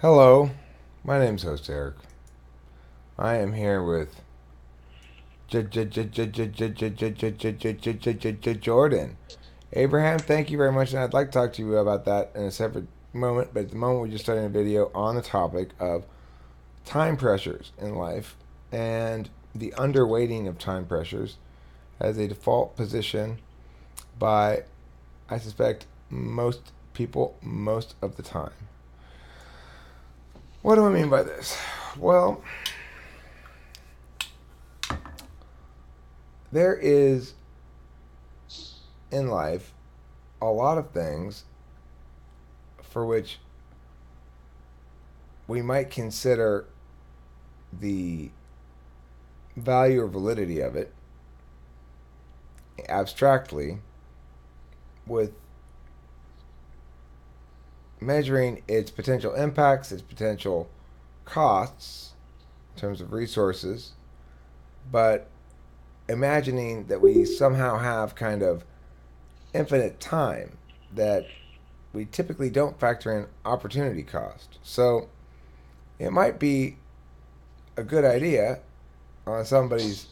Hello, my name's host Eric. I am here with Jordan. Abraham, thank you very much, and I'd like to talk to you about that in a separate moment, but at the moment we're just starting a video on the topic of time pressures in life and the underweighting of time pressures as a default position by, I suspect, most people most of the time. What do I mean by this? Well, there is in life a lot of things for which we might consider the value or validity of it abstractly with measuring its potential impacts, its potential costs in terms of resources, but imagining that we somehow have kind of infinite time that we typically don't factor in opportunity cost. So it might be a good idea on somebody's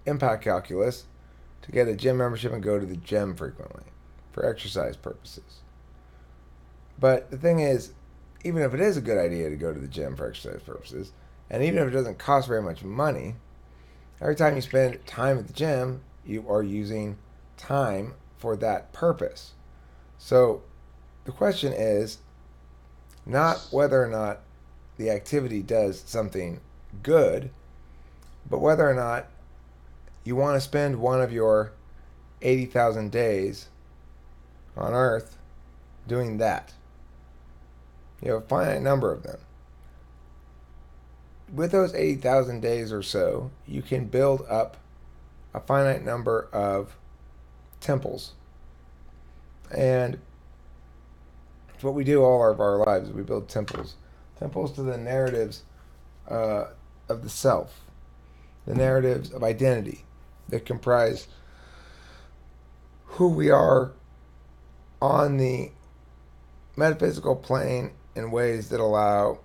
impact calculus to get a gym membership and go to the gym frequently for exercise purposes. But the thing is, even if it is a good idea to go to the gym for exercise purposes, and even if it doesn't cost very much money, every time you spend time at the gym, you are using time for that purpose. So the question is not whether or not the activity does something good, but whether or not you want to spend one of your 80,000 days on Earth doing that. You have a finite number of them. With those 80,000 days or so, you can build up a finite number of temples. And it's what we do all of our lives. We build temples. Temples to the narratives of the self, the narratives of identity that comprise who we are on the metaphysical plane in ways that allow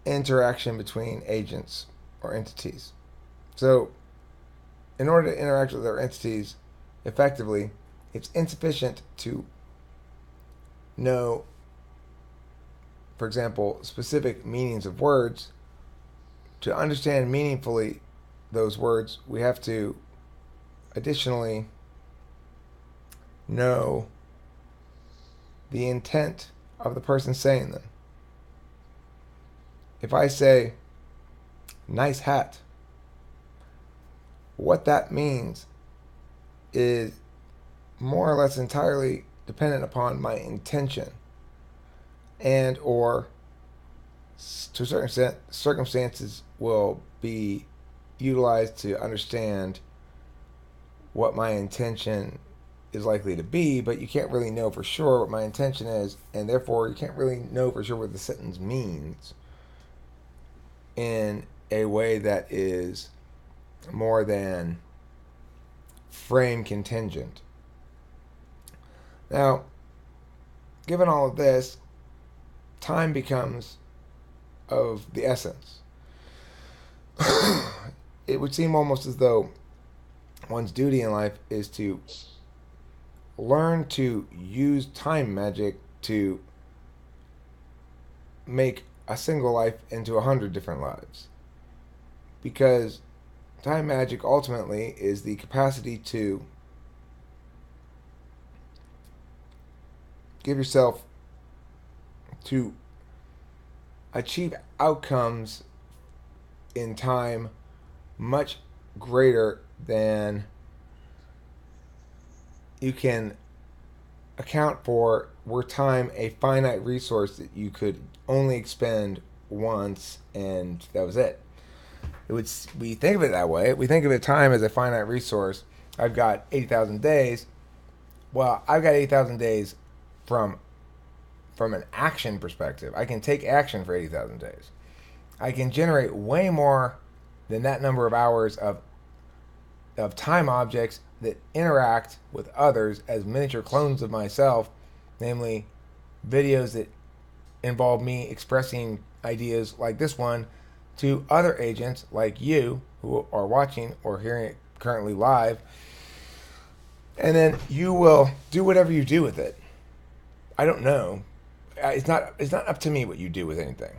interaction between agents or entities. So, in order to interact with our entities effectively, it's insufficient to know, for example, specific meanings of words. To understand meaningfully those words, we have to additionally know the intent of the person saying them. If I say, nice hat, what that means is more or less entirely dependent upon my intention and or to a certain extent circumstances will be utilized to understand what my intention is likely to be, but you can't really know for sure what my intention is, and therefore you can't really know for sure what the sentence means in a way that is more than frame contingent. Now, given all of this, time becomes of the essence. It would seem almost as though one's duty in life is to learn to use time magic to make a single life into 100 different lives. Because time magic ultimately is the capacity to give yourself to achieve outcomes in time much greater than you can account for were time a finite resource that you could only expend once and that was it. We think of it that way. We think of it time as a finite resource. I've got 80,000 days. Well, I've got 80,000 days from an action perspective. I can take action for 80,000 days. I can generate way more than that number of hours of time objects that interact with others as miniature clones of myself, namely videos that involve me expressing ideas like this one to other agents like you who are watching or hearing it currently live. And then you will do whatever you do with it. I don't know. It's not up to me what you do with anything.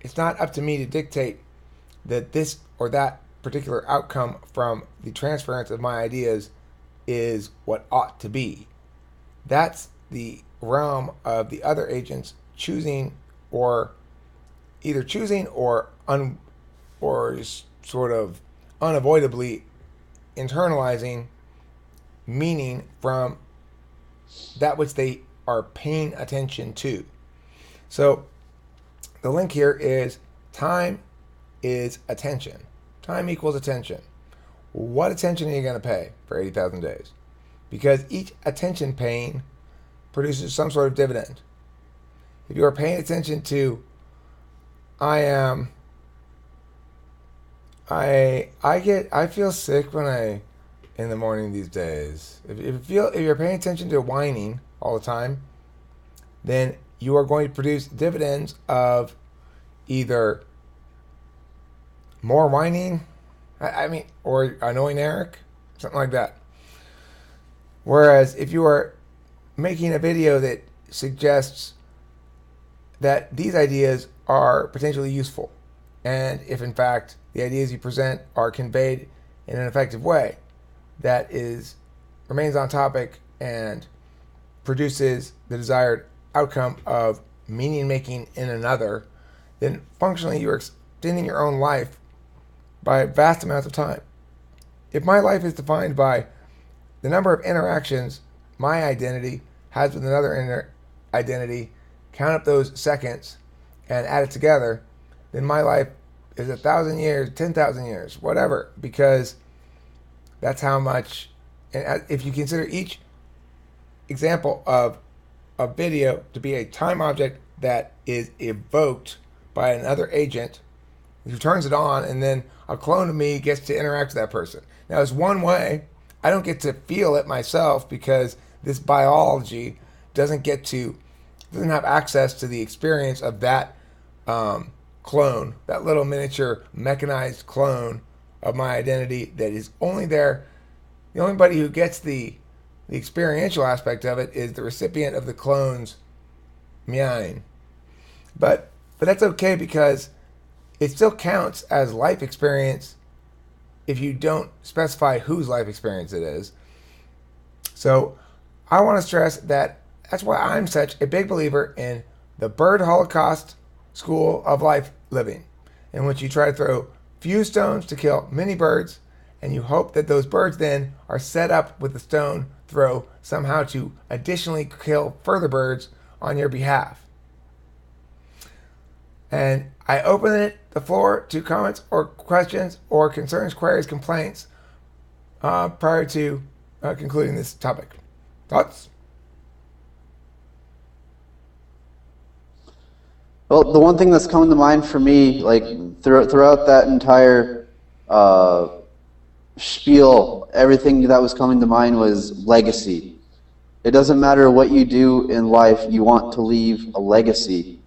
It's not up to me to dictate that this or that particular outcome from the transference of my ideas is what ought to be. That's the realm of the other agents choosing, or either choosing or sort of unavoidably internalizing meaning from that which they are paying attention to. So the link here is time is attention. Time equals attention. What attention are you going to pay for 80,000 days? Because each attention paying produces some sort of dividend. If you are paying attention to, I feel sick in the morning these days. If you're paying attention to whining all the time, then you are going to produce dividends of either more whining, or annoying Eric, something like that. Whereas if you are making a video that suggests that these ideas are potentially useful, and if in fact the ideas you present are conveyed in an effective way that remains on topic and produces the desired outcome of meaning making in another, then functionally you're extending your own life by vast amounts of time. If my life is defined by the number of interactions my identity has with another identity, count up those seconds and add it together, then my life is 1,000 years, 10,000 years, whatever, because that's how much. And if you consider each example of a video to be a time object that is evoked by another agent who turns it on, and then a clone of me gets to interact with that person. Now, it's one way. I don't get to feel it myself because this biology doesn't have access to the experience of that clone, that little miniature mechanized clone of my identity that is only there. The only body who gets the experiential aspect of it is the recipient of the clone's meowing. But that's okay, because it still counts as life experience if you don't specify whose life experience it is. So I want to stress that's why I'm such a big believer in the bird holocaust school of life living, in which you try to throw few stones to kill many birds, and you hope that those birds then are set up with the stone throw somehow to additionally kill further birds on your behalf. And I open the floor to comments or questions or concerns, queries, complaints prior to concluding this topic. Thoughts? Well, the one thing that's coming to mind for me, like throughout that entire spiel, everything that was coming to mind was legacy. It doesn't matter what you do in life, you want to leave a legacy.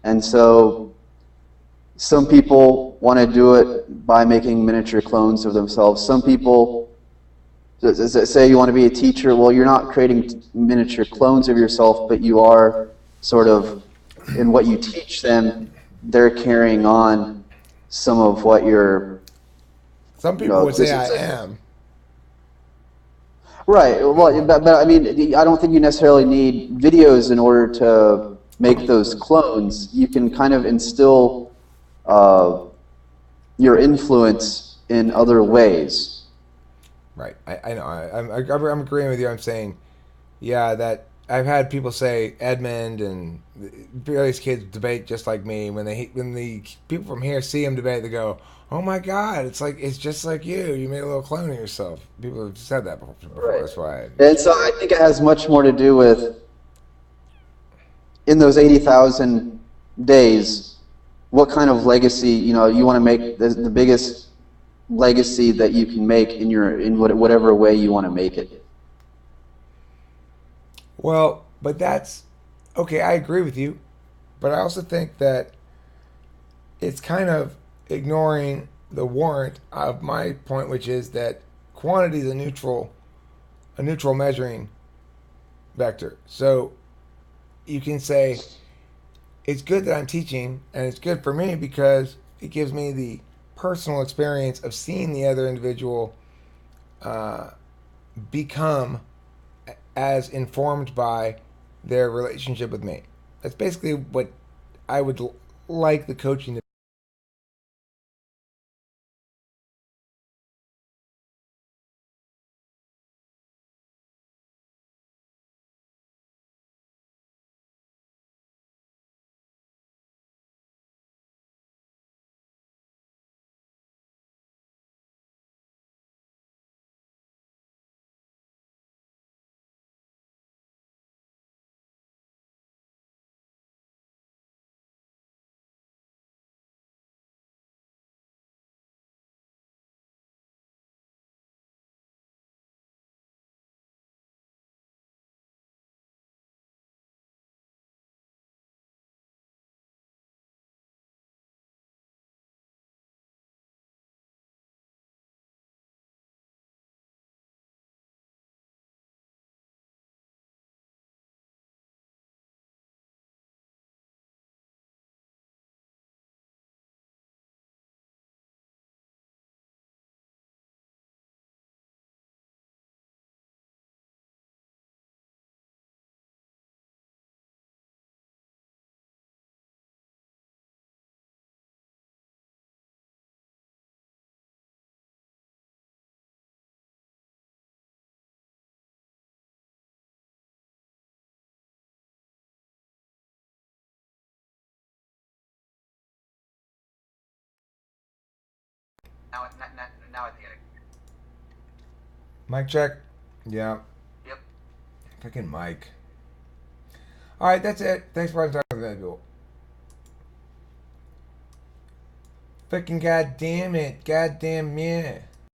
And so some people want to do it by making miniature clones of themselves. Some people say you want to be a teacher. Well, you're not creating miniature clones of yourself, but you are sort of, in what you teach them, they're carrying on some of what you're... Some people would say I am. Right. Well, but I mean, I don't think you necessarily need videos in order to make those clones. You can kind of instill your influence in other ways. Right. I know. I'm agreeing with you. I'm saying, yeah, that I've had people say Edmund and various kids debate just like me. When the people from here see him debate, they go, "Oh my God, it's just like you. You made a little clone of yourself." People have said that before. Right. That's why. And so I think it has much more to do with, in those 80,000 days, what kind of legacy you want to make, the biggest legacy that you can make in whatever way you want to make it. Well, but that's okay. I agree with you, But I also think that it's kind of ignoring the warrant of my point, which is that quantity is a neutral measuring vector. So you can say it's good that I'm teaching, and it's good for me because it gives me the personal experience of seeing the other individual uh, become as informed by their relationship with me. That's basically what I would like the coaching to. Now I think Mic check. Yeah. Yep. Fucking mic. All right, that's it. Thanks for watching. Time. Fucking goddamn it. Goddamn yeah.